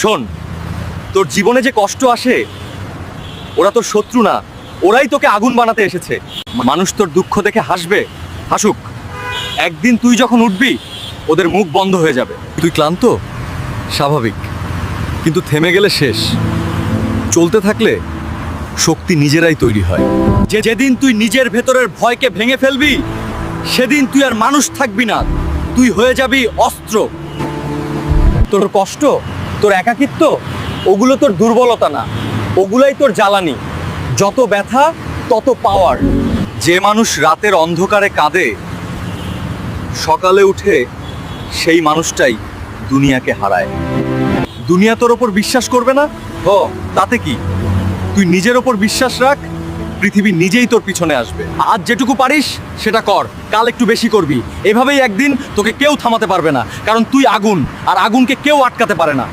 শোন, তোর জীবনে যে কষ্ট আসে ওরা তোর শত্রু না, ওরাই তোকে আগুন বানাতে এসেছে। মানুষ তোর দুঃখ দেখে হাসবে, হাসুক, একদিন তুই যখন উঠবি ওদের মুখ বন্ধ হয়ে যাবে। তুই ক্লান্ত, স্বাভাবিক, কিন্তু থেমে গেলে শেষ। চলতে থাকলে শক্তি নিজেরাই তৈরি হয়। যেদিন তুই নিজের ভেতরের ভয়কে ভেঙে ফেলবি সেদিন তুই আর মানুষ থাকবি না, তুই হয়ে যাবি অস্ত্র। তোর কষ্ট, তোর একাকিত্ব, ওগুলো তোর দুর্বলতা না, ওগুলাই তোর জ্বালানি। যত ব্যথা তত পাওয়ার। যে মানুষ রাতের অন্ধকারে কাঁদে, সকালে উঠে সেই মানুষটাই দুনিয়াকে হারায়। দুনিয়া তোর ওপর বিশ্বাস করবে না, তাতে কি? তুই নিজের ওপর বিশ্বাস রাখ, পৃথিবী নিজেই তোর পিছনে আসবে। আজ যেটুকু পারিস সেটা কর, কাল একটু বেশি করবি। এভাবেই একদিন তোকে কেউ থামাতে পারবে না, কারণ তুই আগুন, আর আগুনকে কেউ আটকাতে পারে না।